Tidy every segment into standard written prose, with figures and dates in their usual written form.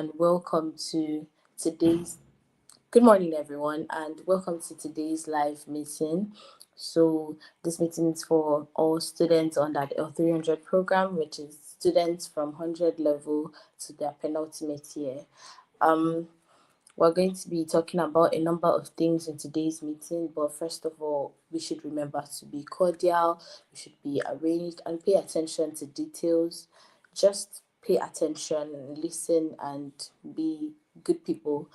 and welcome to today's good morning, everyone, and welcome to today's live meeting. So, this meeting is for all students on that L300 program, which is students from 100 level to their penultimate year. Um, we're going to be talking about a number of things in today's meeting, but first of all, we should remember to be cordial, we should be arranged, and pay attention to details. Just pay attention, listen, and be good people.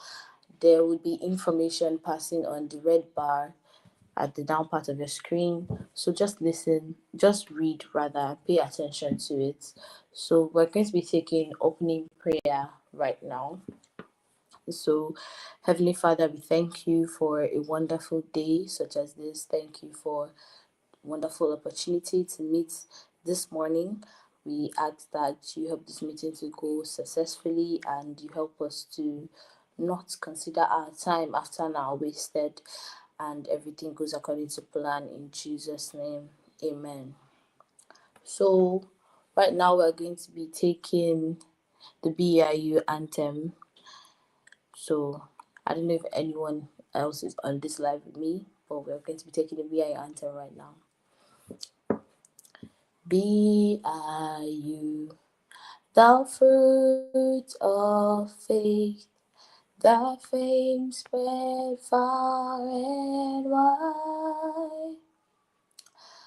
There will be information passing on the red bar at the down part of your screen. So just listen, just read rather, pay attention to it. So we're going to be taking opening prayer right now. So, Heavenly Father, we thank you for a wonderful day such as this. Thank you for wonderful opportunity to meet this morning. We ask that you help this meeting to go successfully and you help us to not consider our time after now wasted and everything goes according to plan in Jesus' name. Amen. So, right now we're going to be taking the BIU anthem. So I don't know if anyone else is on this live with me, but we're going to be taking the BIU anthem right now. BIU, thou fruit of faith, thy fame spread far and wide.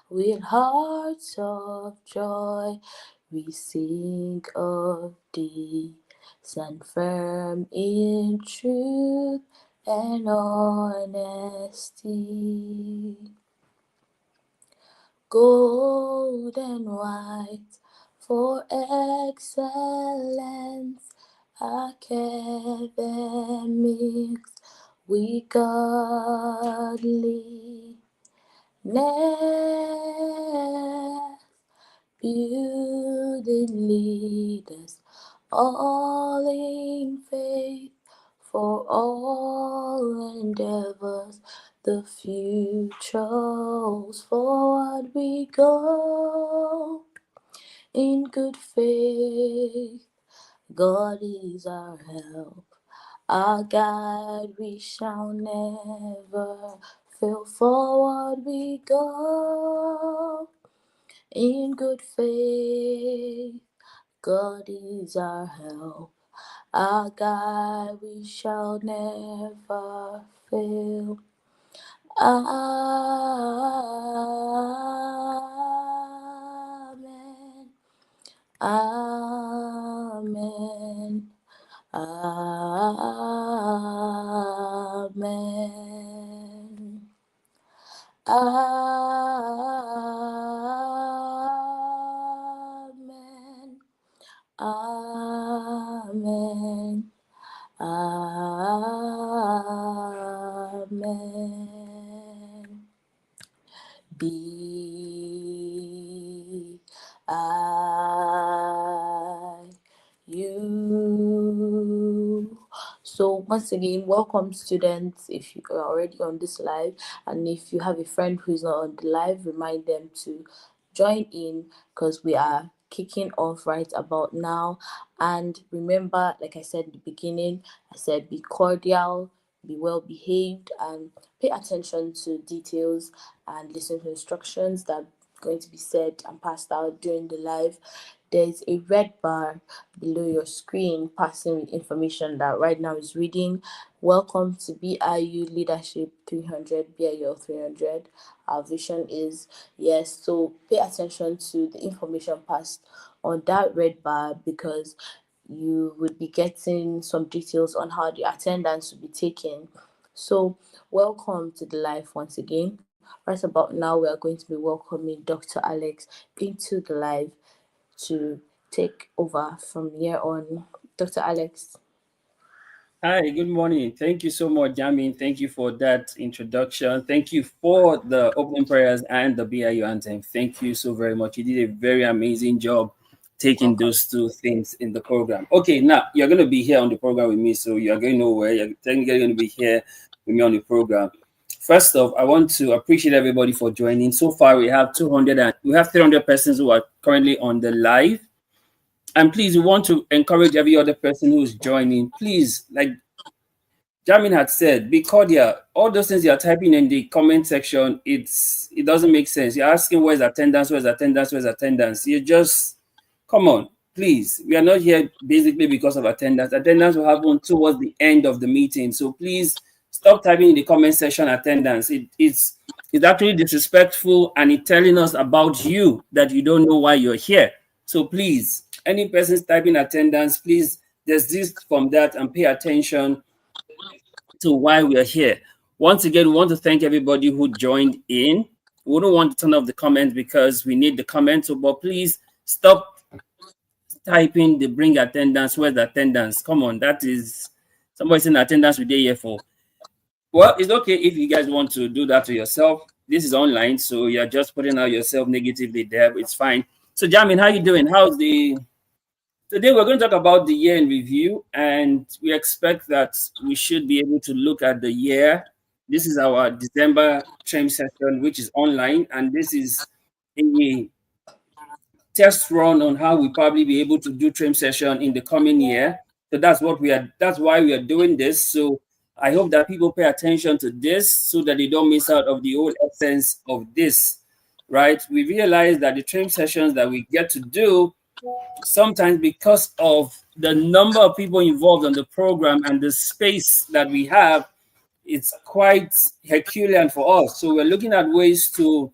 With hearts of joy, we sing of thee, stand firm in truth and honesty. Gold and white for excellence, academics, we godly. Building leaders, all in faith, for all endeavors, the future's forward we go. In good faith, God is our help, our guide, we shall never fail. Forward we go. In good faith, God is our help, our guide, we shall never fail. Amen. Amen. Amen. Amen. Amen. Amen. BIU. So once again, welcome students. If you are already on this live, and if you have a friend who is not on the live, remind them to join in because we are kicking off right about now. And remember, like I said in the beginning, I said be cordial, be well behaved, and pay attention to details and listen to instructions that are going to be said and passed out during the live. There's a red bar below your screen passing with information that right now is reading, welcome to BIU Leadership 300, BIU 300. Our vision is, yes, so pay attention to the information passed on that red bar because you would be getting some details on how the attendance will be taken. So, welcome to the live once again. Right about now, we are going to be welcoming Dr. Alex into the live to take over from here on. Dr. Alex. Hi, good morning. Thank you so much, Jamin. Thank you for that introduction. Thank you for the opening prayers and the BIU anthem. Thank you so very much. You did a very amazing job taking Welcome. those two things in the program. Okay, now you're going to be here on the program with me, so you're going nowhere. You're technically going to be here with me on the program. First off, I want to appreciate everybody for joining. So far, we have 300 persons who are currently on the live. And please, we want to encourage every other person who's joining. Please, like Jamin had said, be cordial. All those things you're typing in the comment section, it doesn't make sense. You're asking where's attendance, where's attendance, where's attendance. You just come on, please. We are not here basically because of attendance. Attendance will happen towards the end of the meeting. So please stop typing in the comment section attendance. It's actually disrespectful and it's telling us about you that you don't know why you're here. So please, any person typing attendance, please desist from that and pay attention to why we are here. Once again, we want to thank everybody who joined in. We don't want to turn off the comments because we need the comments, but please stop typing the bring attendance. Where's the attendance? Come on, that is somebody's in attendance we're here for. Well, it's okay if you guys want to do that to yourself. This is online, so you're just putting out yourself negatively there. It's fine. So, Jamin, how you doing? Today we're going to talk about the year in review, and we expect that we should be able to look at the year. This is our December trim session, which is online, and this is a test run on how we probably be able to do trim session in the coming year. So that's why we are doing this. So I hope that people pay attention to this so that they don't miss out of the whole essence of this, right? We realize that the trim sessions that we get to do sometimes, because of the number of people involved on the program and the space that we have, it's quite Herculean for us. So we're looking at ways to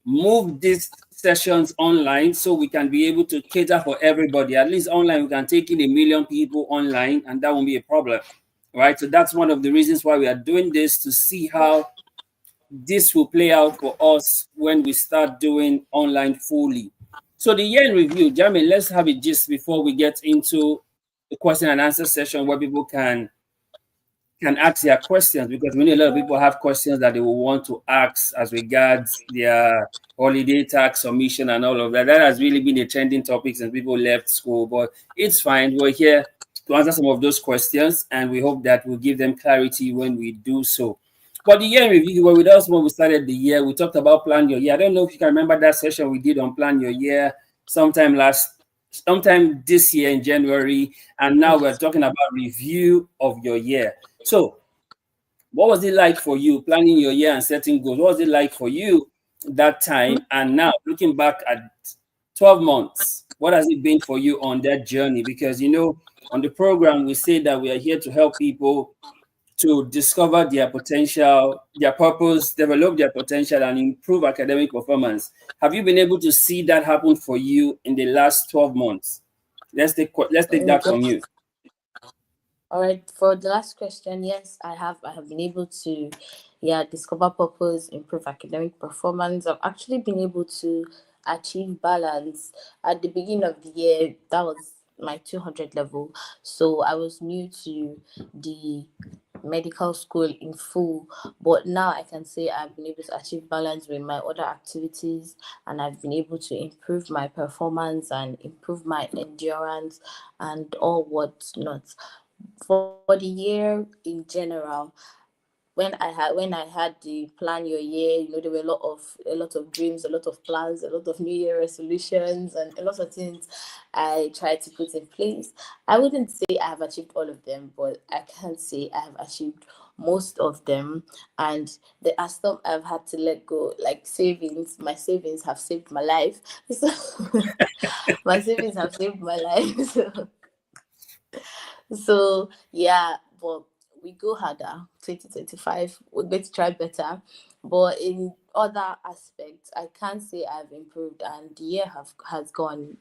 move these sessions online so we can be able to cater for everybody. At least online, we can take in 1 million people online, and that won't be a problem, right? So that's one of the reasons why we are doing this, to see how this will play out for us when we start doing online fully. So the year in review, Jamin, let's have it just before we get into the question and answer session where people can ask their questions, because we know a lot of people have questions that they will want to ask as regards their holiday tax submission and all of that. That has really been a trending topic since people left school, but it's fine. We're here to answer some of those questions, and we hope that we'll give them clarity when we do so. But the year in review, you were with us when we started the year. We talked about plan your year. I don't know if you can remember that session we did on plan your year sometime this year in January, and now we're talking about review of your year. So what was it like for you planning your year and setting goals? What was it like for you that time? And now looking back at 12 months, what has it been for you on that journey? Because, on the program, we say that we are here to help people to discover their potential, their purpose, develop their potential, and improve academic performance. Have you been able to see that happen for you in the last 12 months? Let's take that from you. All right, for the last question, yes, I have been able to discover purpose, improve academic performance. I've actually been able to achieve balance. At the beginning of the year, that was my 200 level, so I was new to the medical school in full, but now I can say I've been able to achieve balance with my other activities, and I've been able to improve my performance and improve my endurance and all whatnot. For the year in general, when I had the plan your year, there were a lot of dreams, a lot of plans, a lot of New Year resolutions, and a lot of things I tried to put in place. I wouldn't say I have achieved all of them, but I can say I have achieved most of them. And there are some I've had to let go, like savings. My savings have saved my life. So my savings have saved my life. So yeah, but we go harder. 2025, we're going to try better. But in other aspects, I can say I've improved, and the year has gone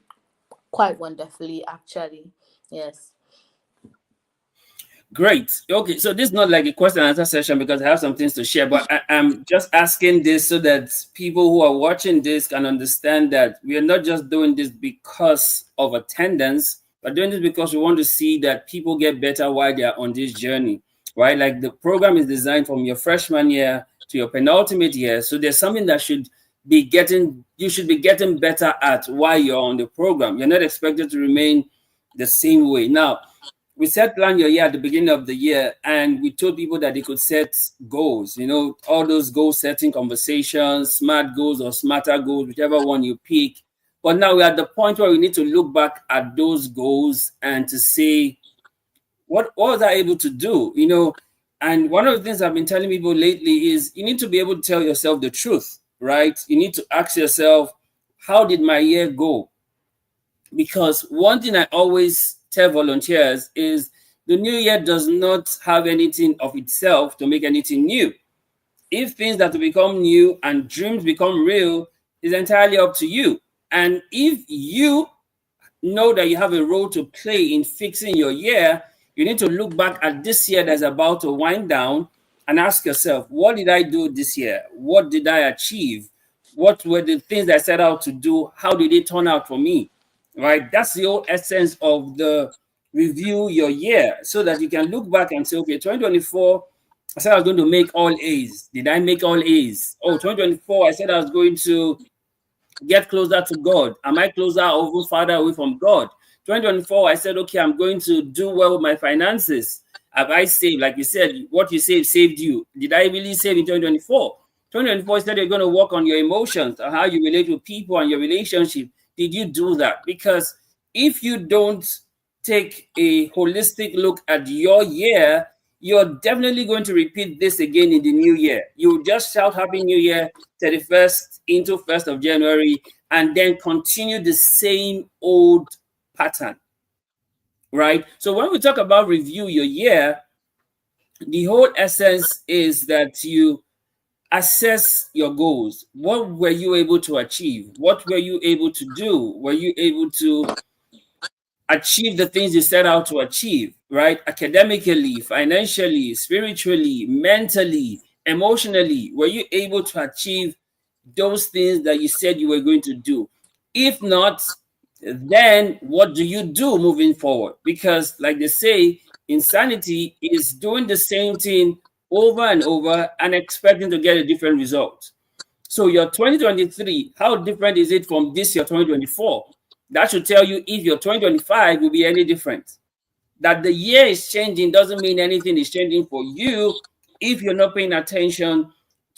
quite wonderfully, actually. Yes. Great. Okay, so this is not like a question and answer session because I have some things to share, but I'm just asking this so that people who are watching this can understand that we are not just doing this because of attendance. We're doing this because we want to see that people get better while they are on this journey, right? Like the program is designed from your freshman year to your penultimate year. So there's something that you should be getting better at while you're on the program. You're not expected to remain the same way. Now, we set plan your year at the beginning of the year, and we told people that they could set goals, all those goal setting conversations, smart goals or smarter goals, whichever one you pick. But now we're at the point where we need to look back at those goals and to say, what was I able to do? And one of the things I've been telling people lately is you need to be able to tell yourself the truth, right? You need to ask yourself, how did my year go? Because one thing I always tell volunteers is the new year does not have anything of itself to make anything new. If things that will become new and dreams become real, is entirely up to you. And if you know that you have a role to play in fixing your year, you need to look back at this year that's about to wind down and ask yourself, what did I do this year? What did I achieve? What were the things I set out to do? How did it turn out for me? Right? That's the whole essence of the review your year, so that you can look back and say, okay, 2024, I said I was going to make all A's. Did I make all A's? Oh, 2024, I said I was going to get closer to God. Am I closer or even farther away from God? 2024, I said, okay, I'm going to do well with my finances. Have I saved? Like you said, what you saved you. Did I really save in 2024? 2024, instead, you're going to work on your emotions, or how you relate with people and your relationship. Did you do that? Because if you don't take a holistic look at your year, you're definitely going to repeat this again in the new year. You just shout Happy New Year 31st into 1st of January, and then continue the same old pattern, right? So when we talk about review your year, the whole essence is that you assess your goals. What were you able to achieve? What were you able to do? Were you able to achieve the things you set out to achieve, right? Academically, financially, spiritually, mentally, emotionally, were you able to achieve those things that you said you were going to do? If not, then what do you do moving forward? Because, like they say, insanity is doing the same thing over and over and expecting to get a different result. So your 2023, how different is it from this year 2024? That should tell you if your 2025 will be any different. That the year is changing doesn't mean anything is changing for you if you're not paying attention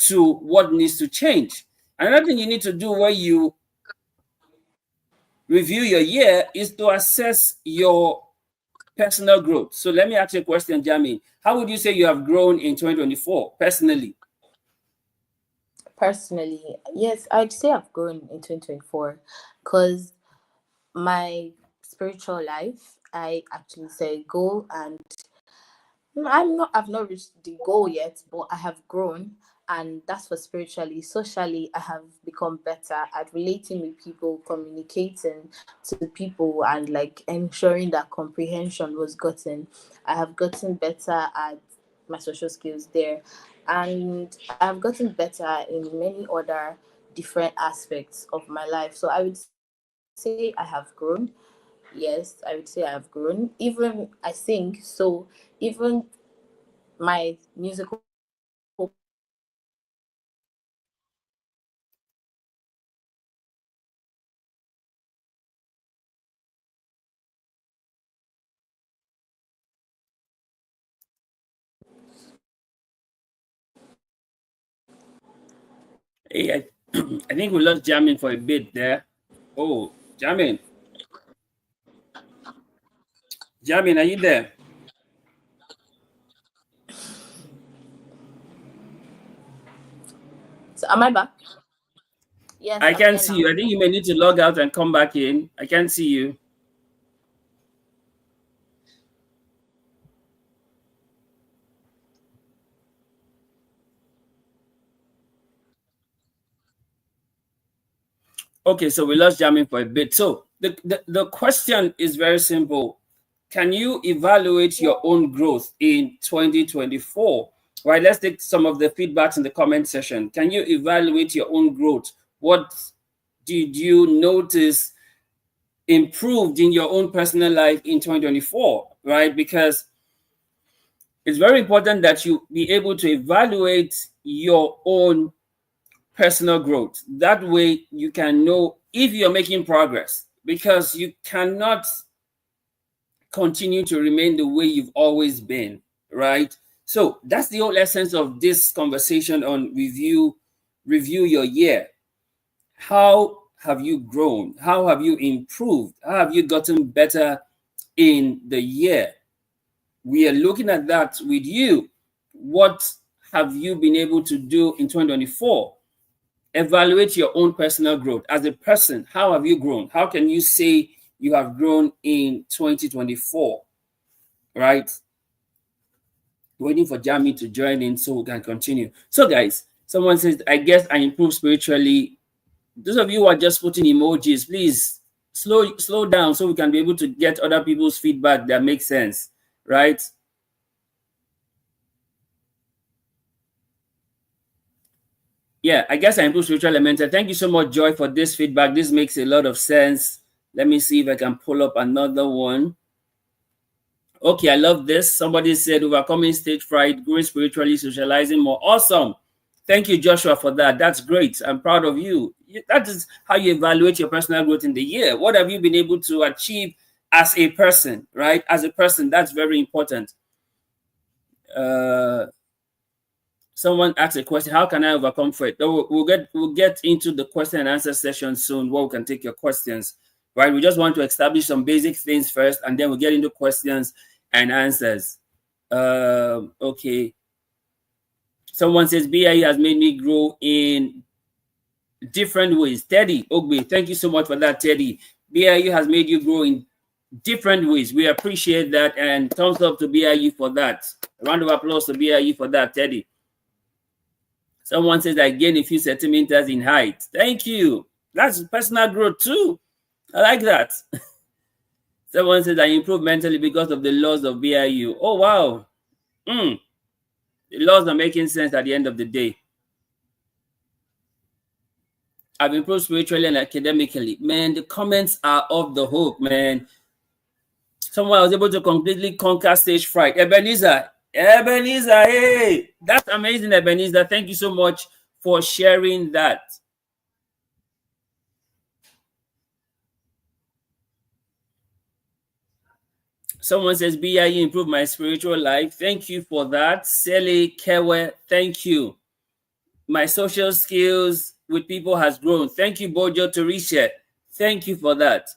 to what needs to change. Another thing you need to do when you review your year is to assess your personal growth. So let me ask you a question, Jamie. How would you say you have grown in 2024 personally? Personally, yes, I'd say I've grown in 2024 because my spiritual life, I actually set a goal, and I've not reached the goal yet, but I have grown, and that's for spiritually. Socially, I have become better at relating with people, communicating to people, and like ensuring that comprehension was gotten. I have gotten better at my social skills there, and I've gotten better in many other different aspects of my life. So I would say I have grown. Yes, I would say I have grown. Even I sing, so even my musical performance has changed. Hey, I think we lost Jamin for a bit there. Oh, Jamin. Jamin, are you there? So am I back? Yes, I I'm can here see you. now. I think you may need to log out and come back in. I can see you. Okay, so we lost Jamin for a bit. So the question is very simple. Can you evaluate your own growth in 2024? Right, let's take some of the feedbacks in the comment section. Can you evaluate your own growth? What did you notice improved in your own personal life in 2024? Right, because it's very important that you be able to evaluate your own personal growth. That way you can know if you're making progress, because you cannot continue to remain the way you've always been, right? So that's the whole essence of this conversation on review your year. How have you grown? How have you improved? How have you gotten better in the year? We are looking at that with you. What have you been able to do in 2024? Evaluate your own personal growth. As a person, how have you grown? How can you say you have grown in 2024? Right? Waiting for Jamie to join in so we can continue. So, guys, someone says, I guess I improved spiritually. Those of you who are just putting emojis, please slow down so we can be able to get other people's feedback that makes sense, right? Yeah, I guess I improved spiritual elemental. Thank you so much, Joy, for this feedback. This makes a lot of sense. Let me see if I can pull up another one. Okay, I love this. Somebody said overcoming stage fright, growing spiritually, socializing more. Awesome. Thank you, Joshua, for that. That's great. I'm proud of you. That is how you evaluate your personal growth in the year. What have you been able to achieve as a person, right? As a person, that's very important. Someone asked a question, how can I overcome fear? We'll get into the question and answer session soon where we can take your questions, right? We just want to establish some basic things first, and then we'll get into questions and answers. Okay. Someone says, BIE has made me grow in different ways. Teddy Ogbe, thank you so much for that, Teddy. BIE has made you grow in different ways. We appreciate that, and thumbs up to BIE for that. A round of applause to BIE for that, Teddy. Someone says, I gained a few centimeters in height. Thank you. That's personal growth too. I like that. Someone says, I improved mentally because of the laws of BIU. Oh, wow. The laws are making sense at the end of the day. I've improved spiritually and academically. Man, the comments are off the hook, man. Someone was able to completely conquer stage fright. Ebenezer, hey, that's amazing, Ebenezer. Thank you so much for sharing that. Someone says, BIE improved my spiritual life. Thank you for that. Sally Kewe, thank you. My social skills with people has grown. Thank you, Bojo Torisha. Thank you for that.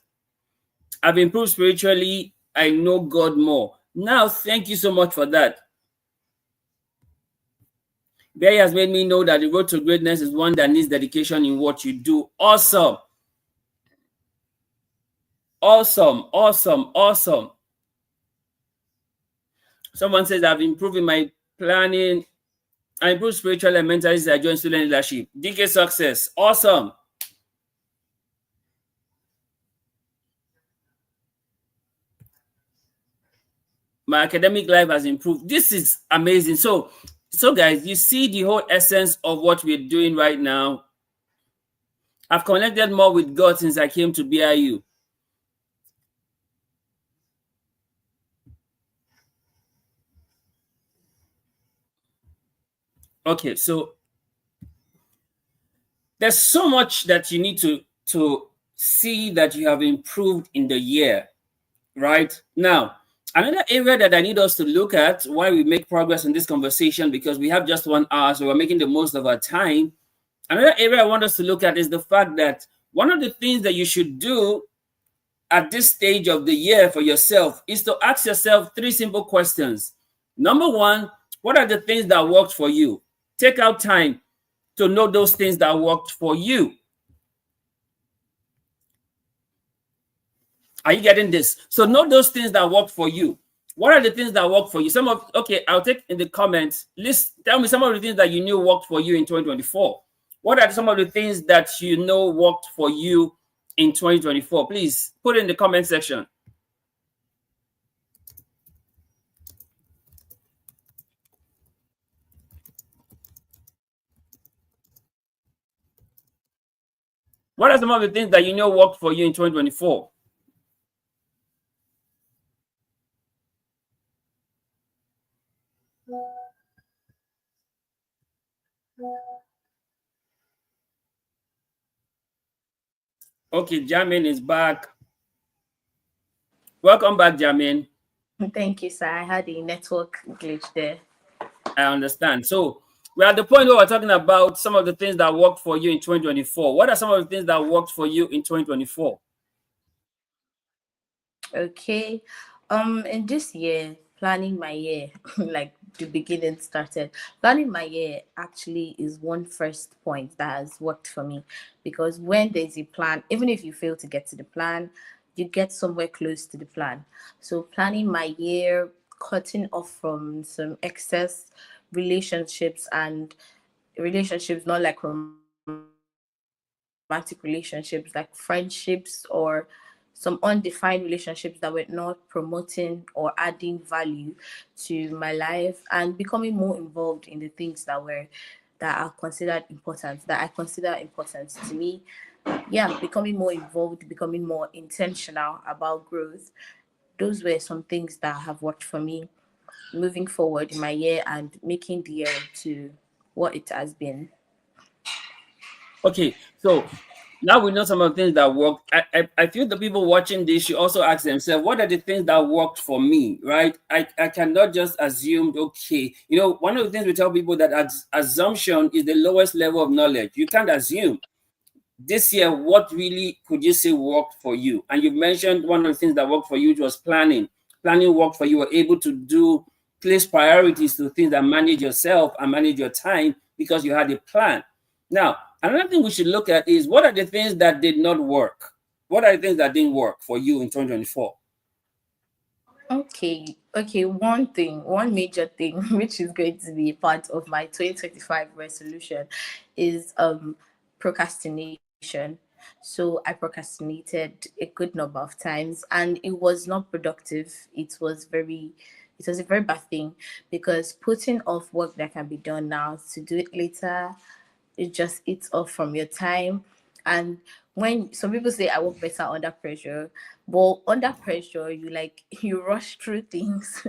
I've improved spiritually. I know God more. Now, thank you so much for that. BIE has made me know that the road to greatness is one that needs dedication in what you do. Awesome. Awesome, awesome, awesome. Someone says, I've improved in my planning. I improved spiritual and mental as I joined student leadership. DK success. Awesome. My academic life has improved. This is amazing. So guys, you see the whole essence of what we're doing right now. I've connected more with God since I came to BIU. Okay, so there's so much that you need to see that you have improved in the year, right? Now, another area that I need us to look at while we make progress in this conversation, because we have just 1 hour, so we're making the most of our time. Another area I want us to look at is the fact that one of the things that you should do at this stage of the year for yourself is to ask yourself 3 simple questions. Number 1, what are the things that worked for you? Take out time to know those things that worked for you. Are you getting this? So know those things that work for you. What are the things that work for you? I'll take in the comments. Tell me some of the things that you knew worked for you in 2024. What are some of the things that you know worked for you in 2024? Please put it in the comment section. What are some of the things that you know worked for you in 2024? Okay, Jamin is back. Welcome back, Jamin. Thank you, sir. I had a network glitch there. I understand. So we're at the point where we're talking about some of the things that worked for you in 2024. What are some of the things that worked for you in 2024? Okay. In this year, planning my year, like the beginning started. Planning my year actually is one first point that has worked for me, because when there's a plan, even if you fail to get to the plan, you get somewhere close to the plan. So planning my year, cutting off from some excess relationships, and relationships not like romantic relationships, like friendships or some undefined relationships that were not promoting or adding value to my life, and becoming more involved in the things that are considered important, that I consider important to me. Yeah, becoming more involved, becoming more intentional about growth. Those were some things that have worked for me moving forward in my year and making the year to what it has been. Okay, so now we know some of the things that worked. I feel the people watching this should also ask themselves, what are the things that worked for me, right? I cannot just assume, okay, one of the things we tell people that assumption is the lowest level of knowledge. You can't assume. This year, what really could you say worked for you? And you mentioned one of the things that worked for you was planning. Planning worked for you. You were able to place priorities to things that manage yourself and manage your time because you had a plan. Now, another thing we should look at is, what are the things that did not work? What are the things that didn't work for you in 2024? Okay, one major thing, which is going to be part of my 2025 resolution, is procrastination. So I procrastinated a good number of times, and it was not productive. It was a very bad thing, because putting off work that can be done now to do it later, it just eats off from your time. And when some people say I work better under pressure, but under pressure you like you rush through things.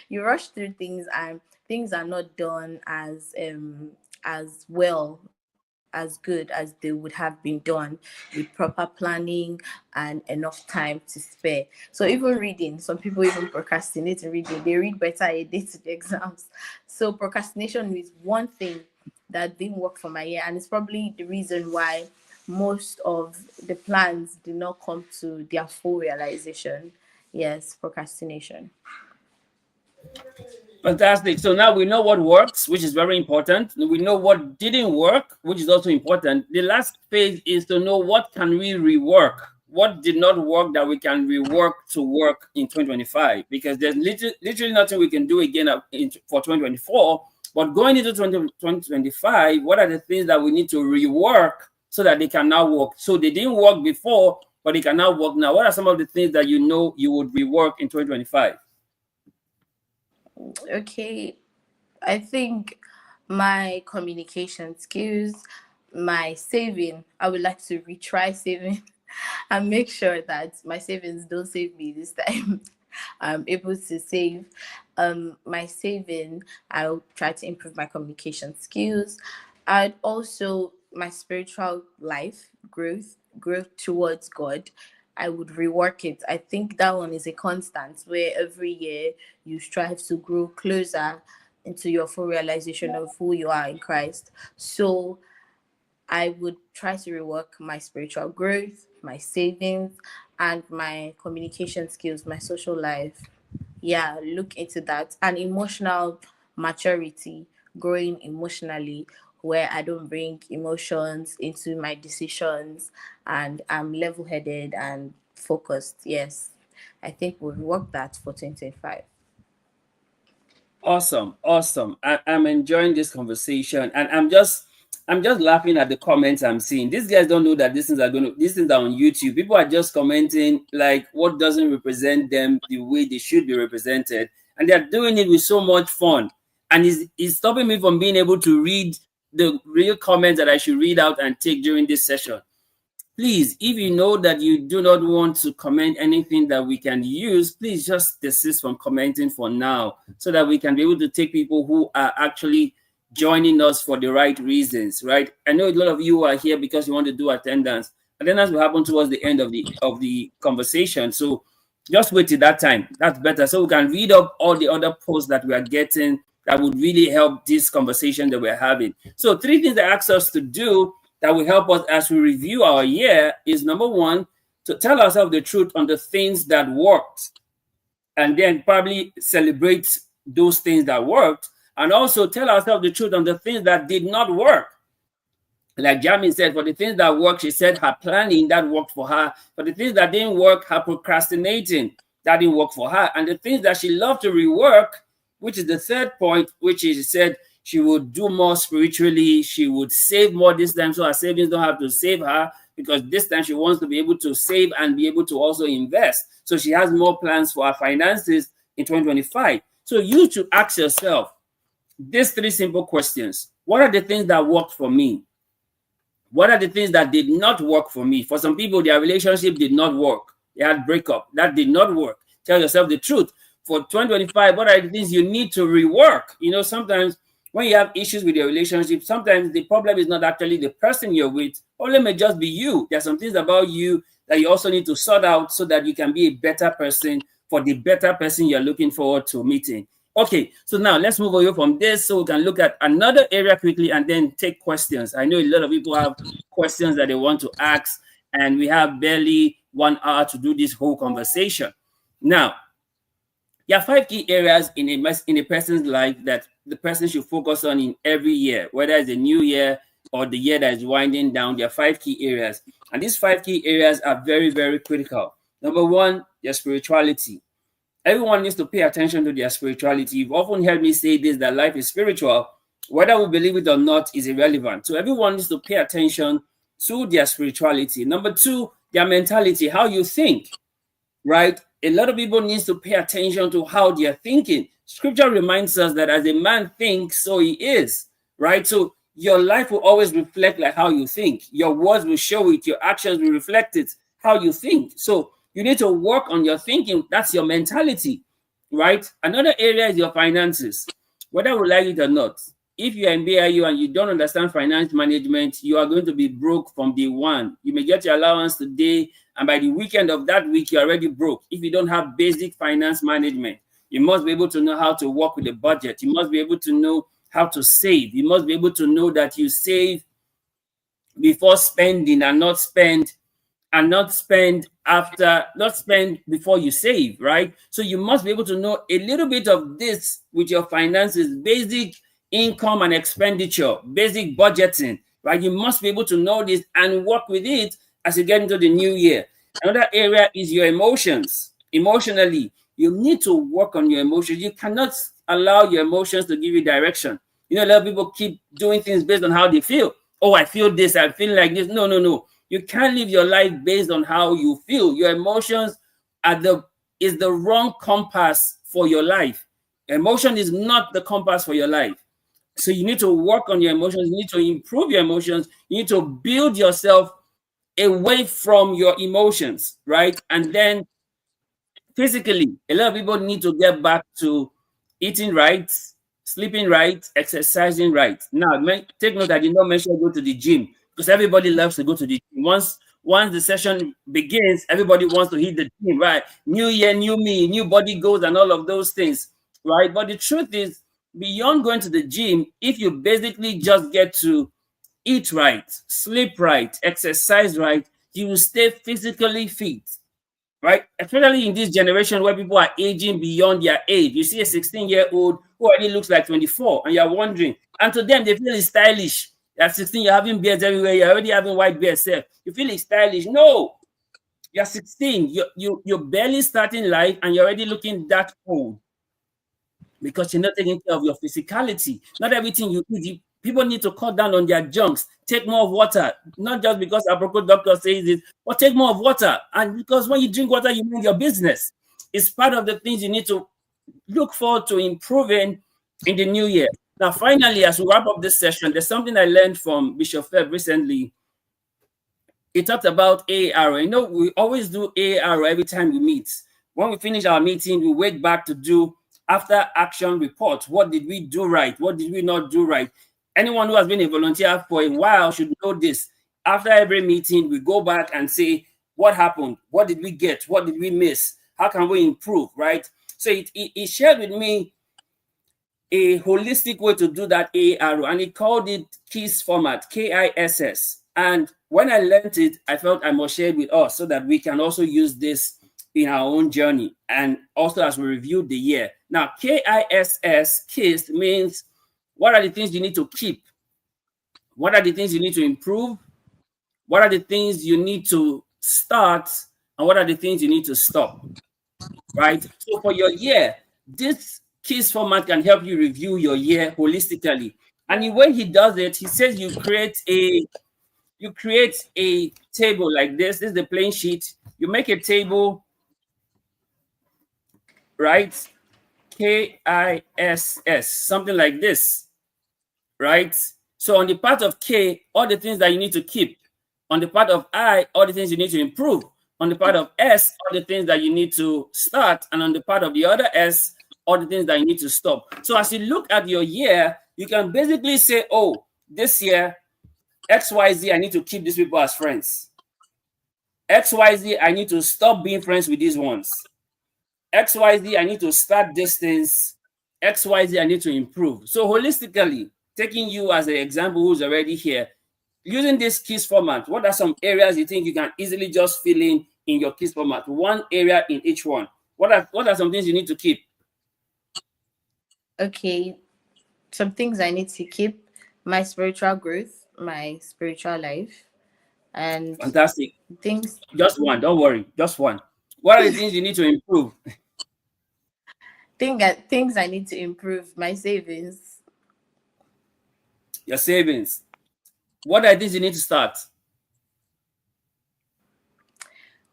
You rush through things, and things are not done as well, as good as they would have been done with proper planning and enough time to spare. So even reading, some people even procrastinate in reading. They read better a day to the exams. So procrastination is one thing that didn't work for my year, and it's probably the reason why most of the plans did not come to their full realization. Yes, procrastination. Fantastic. So now we know what works, which is very important. We know what didn't work, which is also important. The last phase is to know what can we rework. What did not work that we can rework to work in 2025? Because there's literally nothing we can do again for 2024. But going into 2025, what are the things that we need to rework so that they can now work? So they didn't work before, but they can now work now. What are some of the things that you know you would rework in 2025? Okay, I think my communication skills, my saving, I would like to retry saving and make sure that my savings don't save me this time. I'm able to save my saving. I'll try to improve my communication skills. And also my spiritual life growth towards God. I would rework it. I think that one is a constant, where every year you strive to grow closer into your full realization of who you are in Christ. So I would try to rework my spiritual growth, my savings, and my communication skills, my social life. Yeah, look into that. And emotional maturity, growing emotionally, where I don't bring emotions into my decisions, and I'm level headed and focused. Yes, I think we'll work that for 2025. Awesome, awesome. I'm enjoying this conversation, and I'm just laughing at the comments I'm seeing. These guys don't know that these things are on YouTube. People are just commenting like what doesn't represent them the way they should be represented, and they're doing it with so much fun. And it's stopping me from being able to read the real comments that I should read out and take during this session. Please, if you know that you do not want to comment anything that we can use, please just desist from commenting for now so that we can be able to take people who are actually joining us for the right reasons, right? I know a lot of you are here because you want to do attendance. Attendance will happen towards the end of the conversation. So just wait till that time. That's better. So we can read up all the other posts that we are getting that would really help this conversation that we're having. So 3 things that ask us to do that will help us as we review our year is, number 1, to tell ourselves the truth on the things that worked, and then probably celebrate those things that worked, and also tell ourselves the truth on the things that did not work. Like Jamin said, for the things that worked, she said her planning, that worked for her. For the things that didn't work, her procrastinating, that didn't work for her. And the things that she loved to rework, which is the 3rd point, which is she said she would do more spiritually, she would save more this time, so her savings don't have to save her, because this time she wants to be able to save and be able to also invest. So she has more plans for her finances in 2025. So you should ask yourself these 3 simple questions. What are the things that worked for me? What are the things that did not work for me? For some people, their relationship did not work. They had breakup. That did not work. Tell yourself the truth. For 2025, what are the things you need to rework? You know, sometimes when you have issues with your relationship, sometimes the problem is not actually the person you're with, or it may just be you. There are some things about you that you also need to sort out so that you can be a better person for the better person you're looking forward to meeting. Okay, so now let's move away from this so we can look at another area quickly and then take questions. I know a lot of people have questions that they want to ask, and we have barely 1 hour to do this whole conversation. Now, there are 5 key areas in a person's life that the person should focus on in every year, whether it's a new year or the year that is winding down. There are 5 key areas, and these 5 key areas are very, very critical. Number 1, their spirituality. Everyone needs to pay attention to their spirituality. You've often heard me say this, that life is spiritual. Whether we believe it or not is irrelevant. So everyone needs to pay attention to their spirituality. Number 2, their mentality, how you think, right? A lot of people need to pay attention to how they are thinking. Scripture reminds us that as a man thinks, so he is, right? So your life will always reflect like how you think. Your words will show it. Your actions will reflect it, how you think. So you need to work on your thinking. That's your mentality, right? Another area is your finances. Whether we like it or not, if you're in BIU and you don't understand finance management, you are going to be broke from day 1. You may get your allowance today, and by the weekend of that week, you're already broke. If you don't have basic finance management, you must be able to know how to work with a budget. You must be able to know how to save. You must be able to know that you save before spending and not spend before you save, right? So you must be able to know a little bit of this with your finances, basic income and expenditure, basic budgeting, right? You must be able to know this and work with it as you get into the new year. Another area is your emotions. Emotionally, you need to work on your emotions. You cannot allow your emotions to give you direction. You know, a lot of people keep doing things based on how they feel. Oh, I feel this, I feel like this. No. You can't live your life based on how you feel. Your emotions is the wrong compass for your life. Emotion is not the compass for your life. So you need to work on your emotions. You need to improve your emotions. You need to build yourself away from your emotions, right? And then physically, a lot of people need to get back to eating right, sleeping right, exercising right. Now, take note that I did not mention go to the gym, because everybody loves to go to the gym. Once the session begins, everybody wants to hit the gym, right? New year, new me, new body goals, and all of those things, right? But the truth is, beyond going to the gym, if you basically just get to eat right, sleep right, exercise right, you will stay physically fit, right? Especially in this generation where people are aging beyond their age. You see a 16-year-old who already looks like 24, and you're wondering, and to them, they feel it's stylish. At 16, you're having beards everywhere. You're already having white beards. You feel it's stylish. No, you're 16. You're barely starting life, and you're already looking that old because you're not taking care of your physicality. Not everything you eat. People need to cut down on their junks. Take more of water. Not just because our doctor says it, but take more of water. And because when you drink water, you mind your business. It's part of the things you need to look forward to improving in the new year. Now, finally, as we wrap up this session, there's something I learned from Bishop Feb recently. He talked about AAR. You know, we always do AAR every time we meet. When we finish our meeting, we wait back to do after action reports. What did we do right? What did we not do right? Anyone who has been a volunteer for a while should know this. After every meeting, we go back and say, what happened? What did we get? What did we miss? How can we improve, right? So he shared with me a holistic way to do that ARO, and he called it KISS format, KISS. And when I learned it, I felt I must share it with us so that we can also use this in our own journey and also as we review the year. Now, KISS means what are the things you need to keep? What are the things you need to improve? What are the things you need to start? And what are the things you need to stop? Right? So for your year, this KISS format can help you review your year holistically. And the way he does it, he says you create a table like this. This is the plain sheet. You make a table, right? KISS, something like this, right? So on the part of K, all the things that you need to keep. On the part of I, all the things you need to improve. On the part of S, all the things that you need to start. And on the part of the other S, all the things that you need to stop. So as you look at your year, you can basically say, oh, this year, XYZ, I need to keep these people as friends. XYZ, I need to stop being friends with these ones. XYZ, I need to start distance. XYZ, I need to improve. So holistically, taking you as an example who's already here, using this KISS format, what are some areas you think you can easily just fill in your KISS format? One area in each one. What are some things you need to keep? Okay, some things I need to keep: my spiritual growth, my spiritual life, and Fantastic. things. Just one. Don't worry. Just one. What are the things you need to improve? Things I need to improve: my savings. Your savings. What are the things you need to start?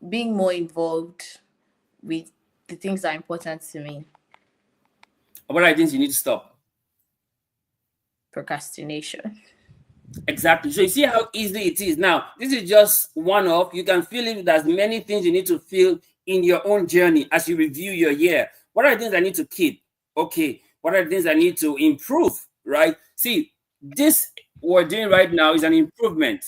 Being more involved with the things that are important to me. What are the things you need to stop? Procrastination. Exactly. So you see how easy it is. Now, this is just one off. You can feel it with as many things you need to feel in your own journey as you review your year. What are the things I need to keep? Okay. What are the things I need to improve? Right? See, this we're doing right now is an improvement.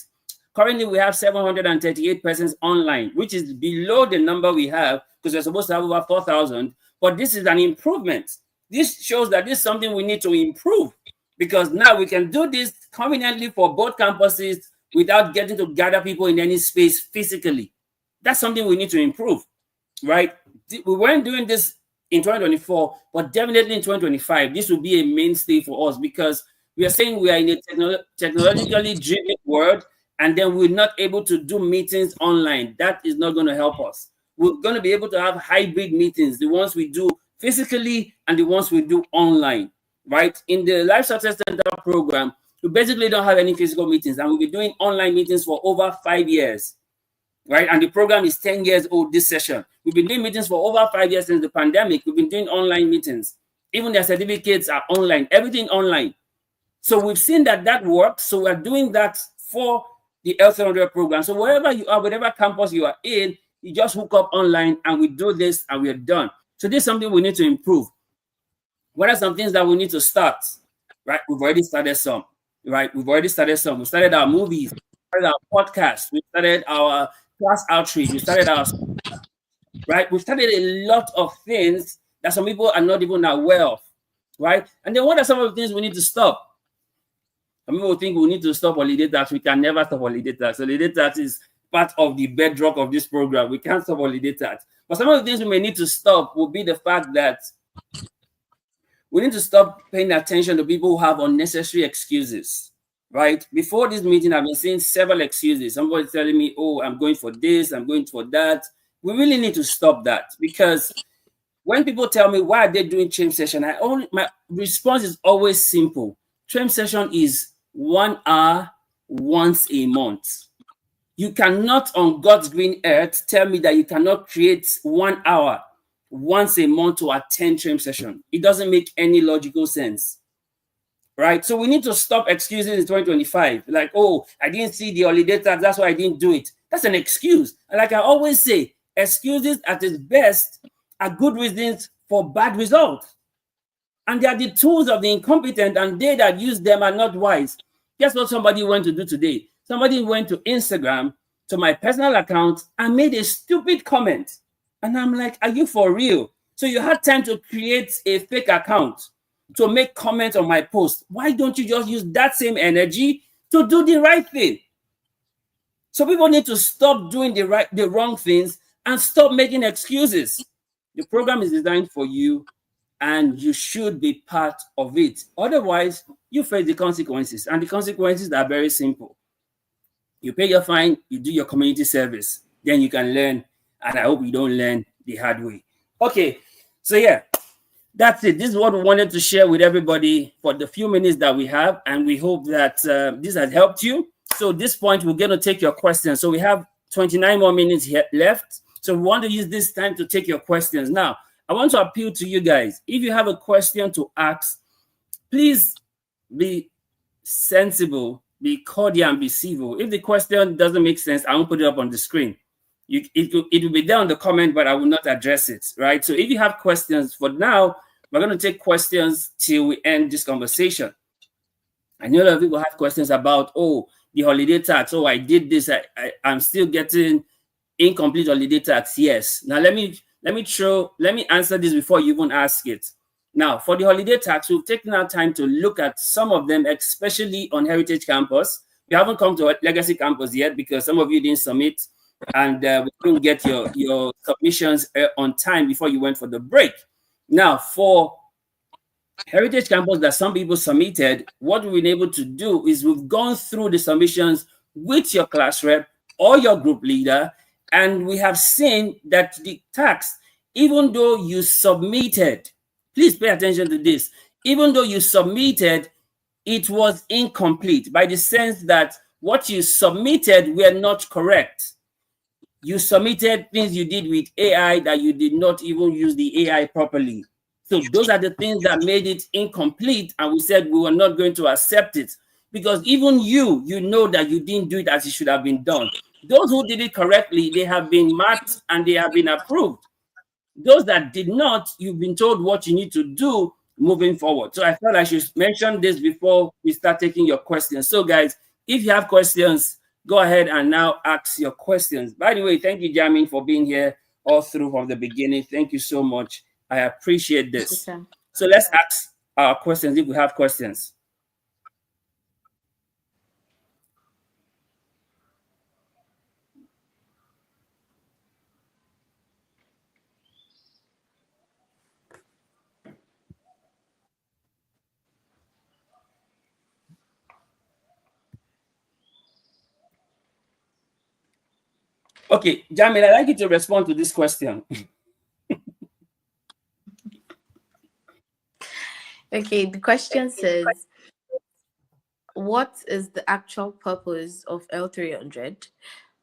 Currently, we have 738 persons online, which is below the number we have because we're supposed to have over 4,000. But this is an improvement. This shows that this is something we need to improve because now we can do this conveniently for both campuses without getting to gather people in any space physically. That's something we need to improve, right? We weren't doing this in 2024, but definitely in 2025, this will be a mainstay for us because we are saying we are in a technologically driven world, and then we're not able to do meetings online. That is not going to help us. We're going to be able to have hybrid meetings, the ones we do physically and the ones we do online, right? In the Life Success Center program, we basically don't have any physical meetings, and we'll be doing online meetings for over 5 years, right? And the program is 10 years old this session. We've been doing meetings for over 5 years since the pandemic. We've been doing online meetings. Even their certificates are online, everything online. So we've seen that works. So we're doing that for the L300 program. So wherever you are, whatever campus you are in, you just hook up online and we do this and we're done. So this is something we need to improve. What are some things that we need to start? Right? We've already started some. Right? We've already started some. We started our movies, we started our podcast, we started our class outreach, we started our, right? We've started a lot of things that some people are not even aware of, right? And then what are some of the things we need to stop? Some people think we need to stop holiday tax. We can never stop holiday tax. Holiday tax is part of the bedrock of this program. We can't stop holiday tax. But some of the things we may need to stop will be the fact that we need to stop paying attention to people who have unnecessary excuses, right? Before this meeting, I've been seeing several excuses. Somebody telling me, oh, I'm going for this, I'm going for that. We really need to stop that because when people tell me why are they doing train session, my response is always simple. Train session is 1 hour once a month. You cannot on God's green earth tell me that you cannot create 1 hour once a month to attend train session. It doesn't make any logical sense, right? So we need to stop excuses in 2025. Like, oh, I didn't see the holiday tax, that's why I didn't do it. That's an excuse. And like I always say, excuses at its best are good reasons for bad results. And they are the tools of the incompetent, and they that use them are not wise. Guess what somebody went to do today? Somebody went to Instagram, to my personal account, and made a stupid comment. And I'm like, are you for real? So you had time to create a fake account. to make comments on my post. Why don't you just use that same energy to do the right thing? So people need to stop doing the wrong things and stop making excuses. The program is designed for you, and you should be part of it. Otherwise, you face the consequences, and the consequences are very simple. You pay your fine, you do your community service, then you can learn, and I hope you don't learn the hard way. Okay, so yeah, that's it. This is what we wanted to share with everybody for the few minutes that we have, and we hope that this has helped you. So at this point, we're going to take your questions. So we have 29 more minutes here left. So we want to use this time to take your questions. Now, I want to appeal to you guys. If you have a question to ask, please be sensible, be cordial, and be civil. If the question doesn't make sense, I won't put it up on the screen. It will be there on the comment, but I will not address it, right? So if you have questions, for now, we're going to take questions till we end this conversation. I know a lot of people have questions about, oh, the holiday tax. Oh, I did this. I'm still getting incomplete holiday tax. Yes. Now let me answer this before you even ask it. Now, for the holiday tax, we've taken our time to look at some of them, especially on Heritage Campus. We haven't come to Legacy Campus yet because some of you didn't submit, and we couldn't get your submissions on time before you went for the break. Now, for Heritage Campus that some people submitted, what we've been able to do is we've gone through the submissions with your class rep or your group leader, and we have seen that the tax, even though you submitted, please pay attention to this, even though you submitted, it was incomplete by the sense that what you submitted were not correct. You submitted things you did with AI that you did not even use the AI properly. So those are the things that made it incomplete, and we said we were not going to accept it because even you know that you didn't do it as it should have been done. Those who did it correctly, they have been marked and they have been approved. Those that did not, you've been told what you need to do moving forward. So I felt I should mention this before we start taking your questions. So guys, if you have questions, go ahead and now ask your questions. By the way, thank you, Jamin, for being here all through from the beginning. Thank you so much. I appreciate this. So let's ask our questions if we have questions. Okay, Jamil, I'd like you to respond to this question. Okay, the question says, what is the actual purpose of L300?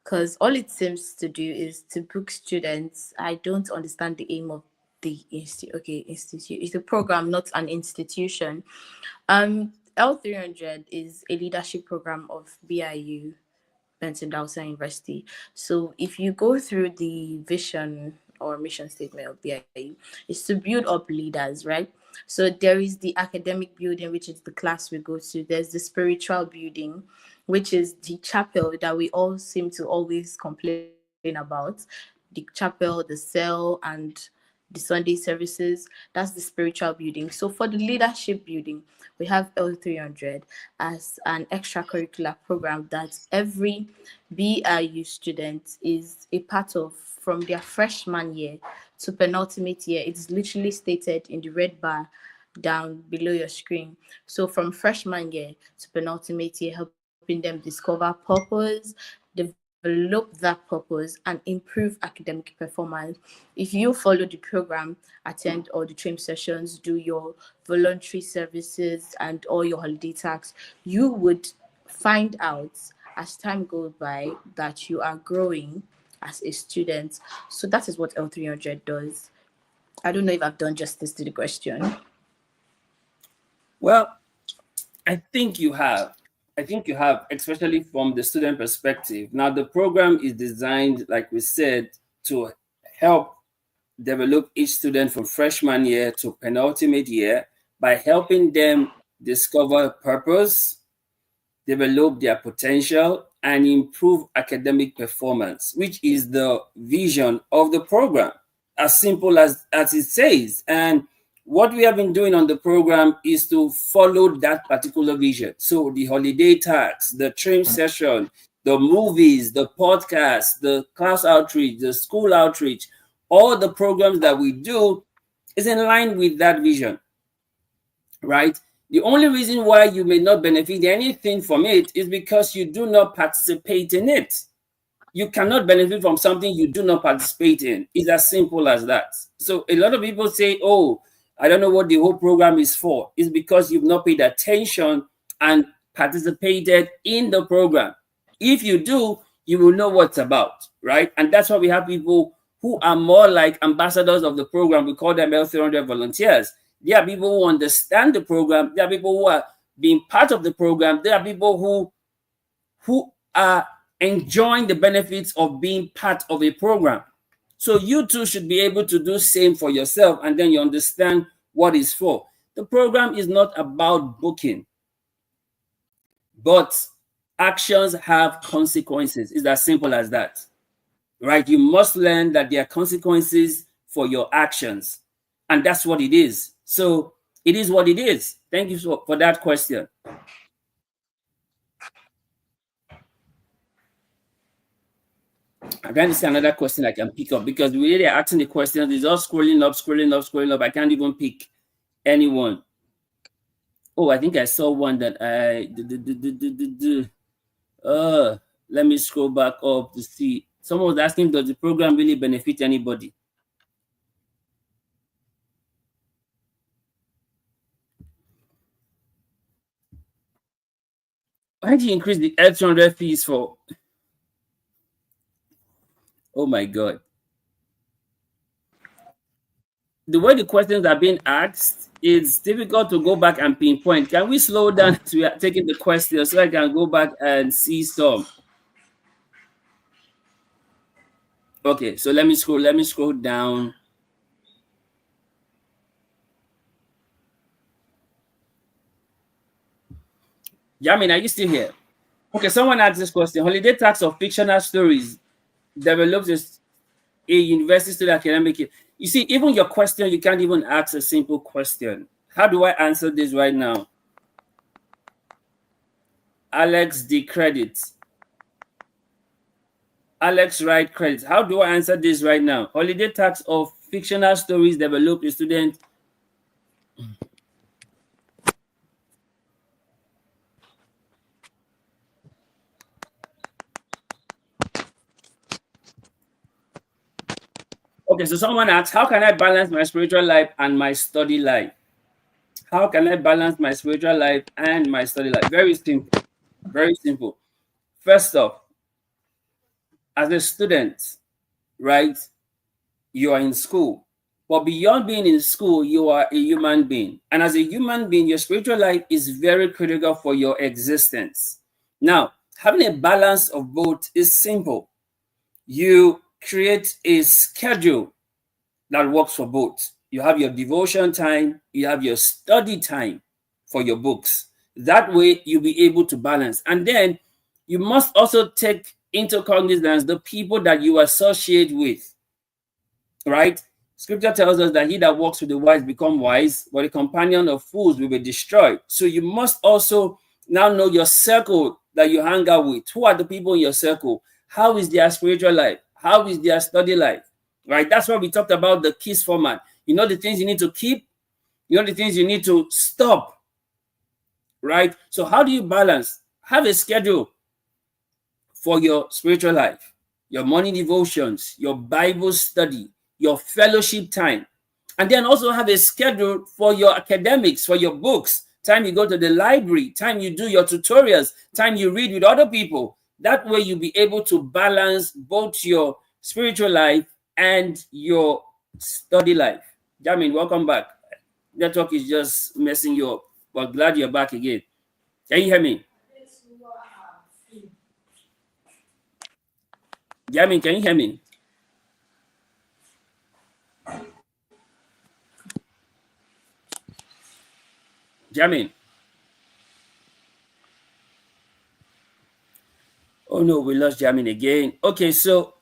Because all it seems to do is to book students. I don't understand the aim of the institute. It's a program, not an institution. L300 is a leadership program of BIU, Benson Dawson University. So if you go through the vision or mission statement of BIU, it's to build up leaders, right? So there is the academic building, which is the class we go to. There's the spiritual building, which is the chapel that we all seem to always complain about. The chapel, the cell, and the Sunday services. That's the spiritual building. So for the leadership building, we have L300 as an extracurricular program that every BIU student is a part of from their freshman year to penultimate year. It's literally stated in the red bar down below your screen. So from freshman year to penultimate year, helping them discover purpose, develop that purpose, and improve academic performance. If you follow the program, attend all the training sessions, do your voluntary services and all your holiday tax, you would find out as time goes by that you are growing as a student. So that is what L300 does. I don't know if I've done justice to the question. Well, I think you have, especially from the student perspective. Now, the program is designed, like we said, to help develop each student from freshman year to penultimate year by helping them discover purpose, develop their potential, and improve academic performance, which is the vision of the program, as simple as it says. And what we have been doing on the program is to follow that particular vision. So the holiday tax, the trim session, the movies, the podcast, the class outreach, the school outreach, all the programs that we do is in line with that vision, right? The only reason why you may not benefit anything from it is because you do not participate in it. You cannot benefit from something you do not participate in. It's as simple as that. So a lot of people say, oh, I don't know what the whole program is for. It's because you've not paid attention and participated in the program. If you do, you will know what's about, right? And that's why we have people who are more like ambassadors of the program. We call them L300 volunteers. There are people who understand the program. There are people who are being part of the program. There are people who are enjoying the benefits of being part of a program. So you too should be able to do same for yourself, and then you understand what it's for. The program is not about booking, but actions have consequences. It's as simple as that, right? You must learn that there are consequences for your actions, and that's what it is. So it is what it is. Thank you for that question. I'm trying to see another question I can pick up, because we really are asking the questions. It's all scrolling up, scrolling up, scrolling up. I can't even pick anyone. Oh, I think I saw one that let me scroll back up to see. Someone was asking, does the program really benefit anybody? Why did you increase the L200 fees for? Oh my God. The way the questions are being asked, it's difficult to go back and pinpoint. Can we slow down to taking the questions so I can go back and see some? Okay, so let me scroll down. Yamin, are you still here? Okay, someone asked this question. Holiday tax of fictional stories develops a university student academic. You see, even your question, you can't even ask a simple question. How do I answer this right now? Alex D credits. Alex Wright credits. How do I answer this right now? Holiday tax of fictional stories develop a student. Okay, so someone asks, how can I balance my spiritual life and my study life? How can I balance my spiritual life and my study life? Very simple. Very simple. First off, as a student, right, you are in school. But beyond being in school, you are a human being. And as a human being, your spiritual life is very critical for your existence. Now, having a balance of both is simple. You create a schedule that works for both. You have your devotion time, you have your study time for your books. That way, you'll be able to balance. And then you must also take into cognizance the people that you associate with, right? Scripture tells us that he that walks with the wise become wise, but the companion of fools will be destroyed. So you must also now know your circle that you hang out with. Who are the people in your circle? How is their spiritual life? How is their study life? Right? That's why we talked about the KISS format. You know the things you need to keep, you know the things you need to stop. Right? So how do you balance? Have a schedule for your spiritual life, your morning devotions, your Bible study, your fellowship time, and then also have a schedule for your academics, for your books, time you go to the library, time you do your tutorials, time you read with other people. That way you'll be able to balance both your spiritual life and your study life. Jamin, welcome back. Network is just messing you up, but glad you're back again. Can you hear me? Jamin, can you hear me? Jamin. Oh no, we lost Jamin again. Okay, so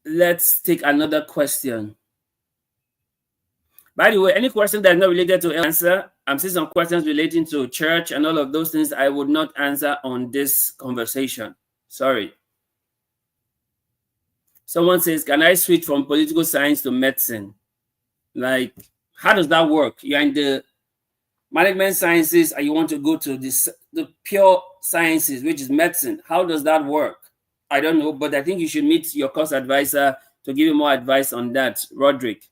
let's take another question. By the way, any question that is not related to answer, I'm seeing some questions relating to church and all of those things I would not answer on this conversation. Sorry. Someone says, can I switch from political science to medicine? Like, how does that work? You're in the management sciences and you want to go to the pure sciences, which is medicine. How does that work? I don't know, but I think you should meet your course advisor to give you more advice on that, Roderick.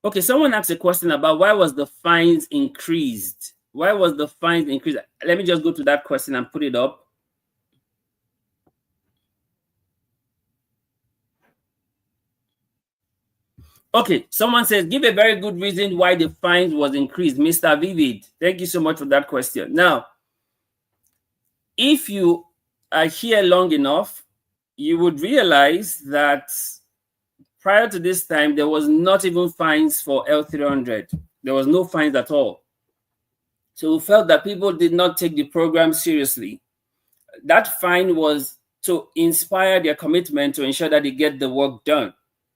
Okay, someone asked a question about why was the fines increased? Why was the fines increased? Let me just go to that question and put it up. Okay, someone says, give a very good reason why the fines was increased. Mr. Vivid, thank you so much for that question. Now, if you are here long enough, you would realize that prior to this time, there was not even fines for L300. There was no fines at all. So we felt that people did not take the program seriously. That fine was to inspire their commitment to ensure that they get the work done.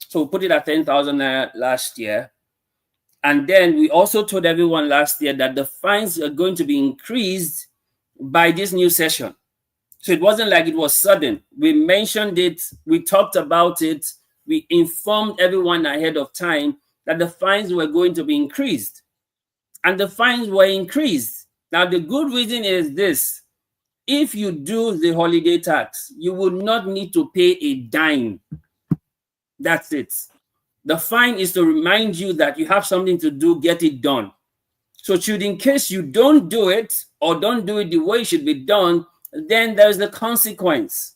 So we put it at 10,000 last year. And then we also told everyone last year that the fines are going to be increased by this new session. So it wasn't like it was sudden. We mentioned it, we talked about it, we informed everyone ahead of time that the fines were going to be increased. And the fines were increased. Now, the good reason is this. If you do the holiday tax, you will not need to pay a dime. That's it. The fine is to remind you that you have something to do, get it done. So should in case you don't do it or don't do it the way it should be done, then there's the consequence.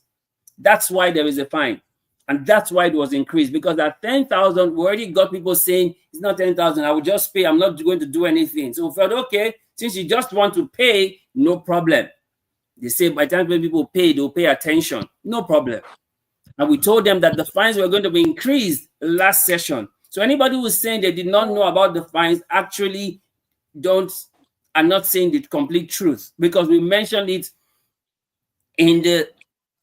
That's why there is a fine. And that's why it was increased, because at 10,000, we already got people saying, it's not 10,000, I will just pay, I'm not going to do anything. So we felt, okay, since you just want to pay, no problem. They say by the time when people pay, they'll pay attention. No problem. And we told them that the fines were going to be increased last session. So anybody who's saying they did not know about the fines actually are not saying the complete truth, because we mentioned it in the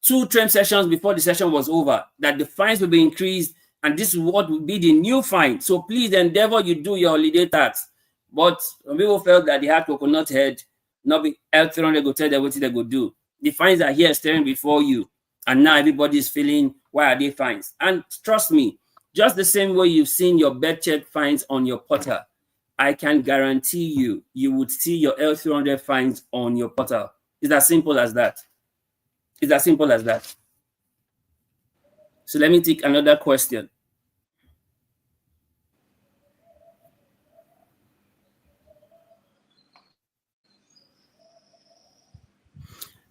2 term sessions before the session was over, that the fines will be increased, and this is what will be the new fine. So please endeavor you do your holiday tax. But people felt that they had coconut head, not be L300 go tell them what they go do. The fines are here staring before you, and now everybody is feeling, why are they fines? And trust me, just the same way you've seen your bed check fines on your portal, I can guarantee you would see your L300 fines on your portal. It's as simple as that. It's as simple as that. So let me take another question.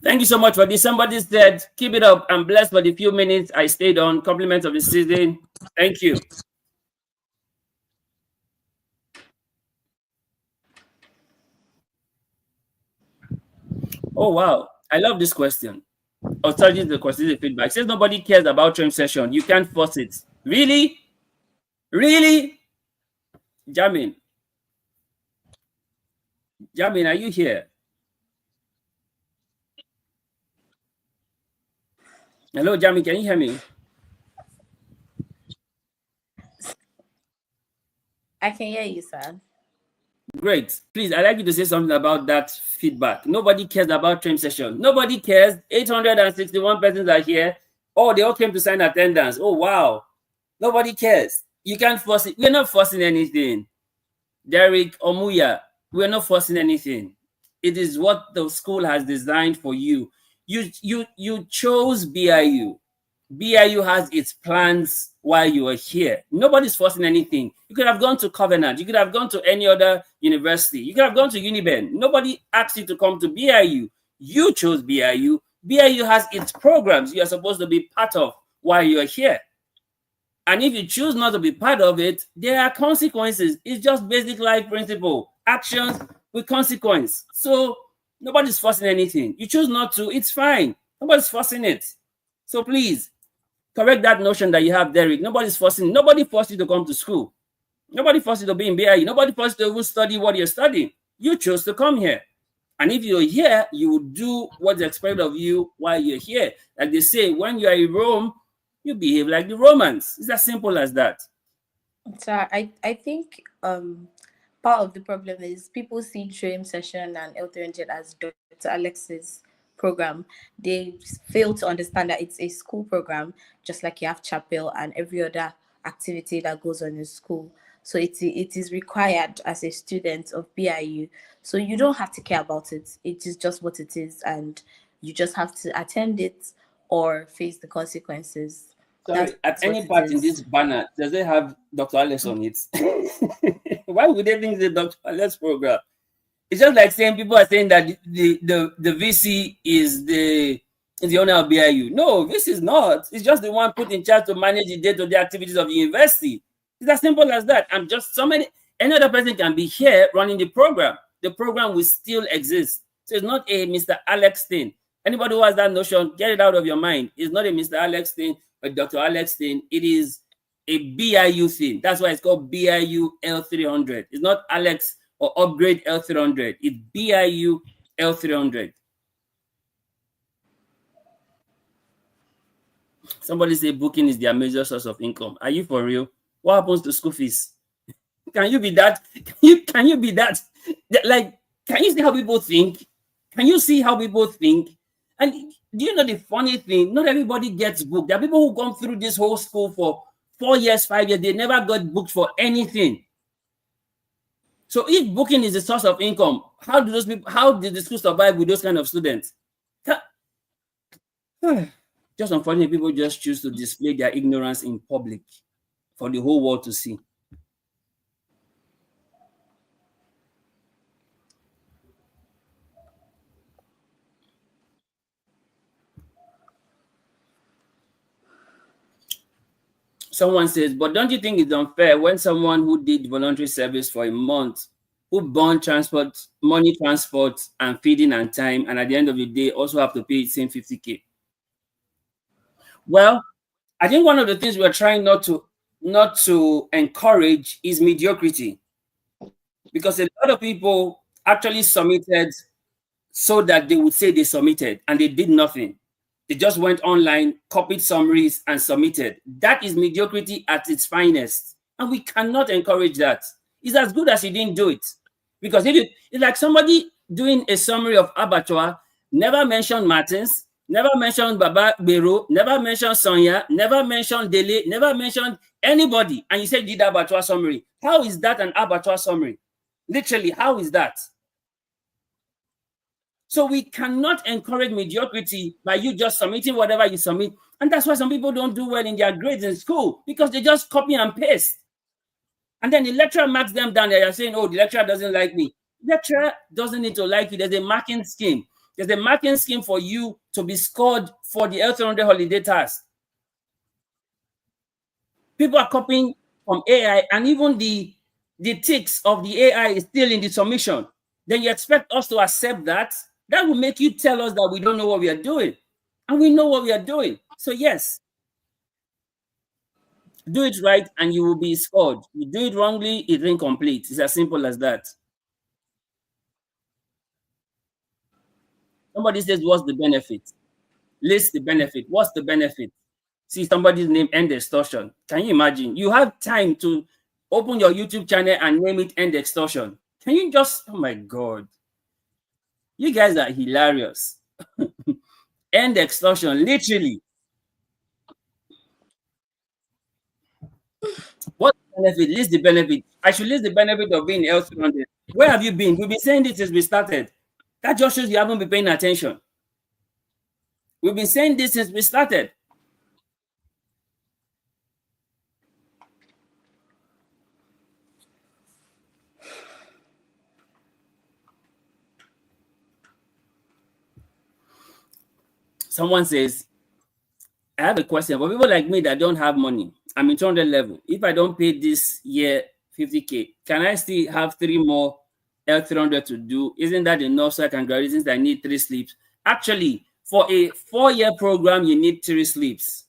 Thank you so much for this. Somebody said, keep it up. I'm blessed for the few minutes I stayed on. Compliments of the season. Thank you. Oh, wow. I love this question. Authorities the consider feedback. Says nobody cares about train session. You can't force it. Really? Really? Jamin, are you here? Hello, Jamin, can you hear me? I can hear you, sir. Great. Please, I'd like you to say something about that feedback. Nobody cares about train session. Nobody cares. 861 persons are here. Oh, they all came to sign attendance. Oh, wow. Nobody cares. You can't force it. We're not forcing anything. Derek Omuya, we're not forcing anything. It is what the school has designed for you. You chose BIU. BIU has its plans while you are here. Nobody's forcing anything. You could have gone to Covenant. You could have gone to any other university. You could have gone to Uniben. Nobody asked you to come to BIU. You chose BIU. BIU has its programs you are supposed to be part of while you are here. And if you choose not to be part of it, there are consequences. It's just basic life principle. Actions with consequence. So nobody's forcing anything. You choose not to, it's fine. Nobody's forcing it. So please, Correct that notion that you have, Derek. Nobody forced you to come to school. Nobody forced you to be in BIU. Nobody forced you to even study what you're studying. You chose to come here. And if you're here, you will do what's expected of you while you're here. Like they say, when you are in Rome, you behave like the Romans. It's as simple as that. So I think part of the problem is people see Dream Session and L300 as Dr. Alex's program. They fail to understand that it's a school program, just like you have chapel and every other activity that goes on in school. So it is required as a student of BIU. So you don't have to care about it. It is just what it is, and you just have to attend it or face the consequences. Sorry, at any part in this banner, does it have Dr. Alex on it? Why would they think it's a Dr. Alex program? It's just like saying people are saying that the VC is the owner of BIU. No, this is not. It's just the one put in charge to manage the day-to-day activities of the university. It's as simple as that. I'm just any other person can be here running the program. The program will still exist. So it's not a Mr. Alex thing. Anybody who has that notion, get it out of your mind. It's not a Mr. Alex thing, a Dr. Alex thing. It is a BIU thing. That's why it's called BIU L300. It's not Alex or Upgrade L300. It's BIU L300. Somebody say booking is their major source of income. Are you for real? What happens to school fees? Can you be that? Can you be that? Like, can you see how people think? Can you see how people think? And do you know the funny thing? Not everybody gets booked. There are people who come through this whole school for 4 years, 5 years. They never got booked for anything. So if booking is a source of income, how did the school survive with those kind of students? Just unfortunately, people just choose to display their ignorance in public for the whole world to see. Someone says, but don't you think it's unfair when someone who did voluntary service for a month, who burned money, transport, and feeding and time, and at the end of the day also have to pay the same 50K? Well, I think one of the things we're trying not to encourage is mediocrity, because a lot of people actually submitted so that they would say they submitted and they did nothing. They just went online, copied summaries, and submitted. That is mediocrity at its finest. And we cannot encourage that. It's as good as you didn't do it. Because it's like somebody doing a summary of abattoir, never mentioned Martins, never mentioned Baba Bero, never mentioned Sonia, never mentioned Dele, never mentioned anybody. And you said you did abattoir summary. How is that an abattoir summary? Literally, how is that? So we cannot encourage mediocrity by you just submitting whatever you submit. And that's why some people don't do well in their grades in school, because they just copy and paste. And then the lecturer marks them down. They are saying, oh, the lecturer doesn't like me. The lecturer doesn't need to like you. There's a marking scheme. There's a marking scheme for you to be scored for the L300 holiday task. People are copying from AI, and even the ticks of the AI is still in the submission. Then you expect us to accept that? That will make you tell us that we don't know what we are doing. And we know what we are doing. So yes, do it right and you will be scored. You do it wrongly, it's incomplete. It's as simple as that. Somebody says, what's the benefit? List the benefit. What's the benefit? See somebody's name, End Extortion. Can you imagine? You have time to open your YouTube channel and name it End Extortion. Can you just, oh my God. You guys are hilarious. End Extortion, literally. What benefit? List the benefit. I should list the benefit of being L300. Where have you been? We've been saying this since we started. That just shows you haven't been paying attention. We've been saying this since we started. Someone says, I have a question. For people like me that don't have money, I'm in 200 level. If I don't pay this year 50K, can I still have 3 more L300 to do? Isn't that enough so I can graduate since I need 3 sleeps? Actually, for a 4-year program, you need 3 sleeps.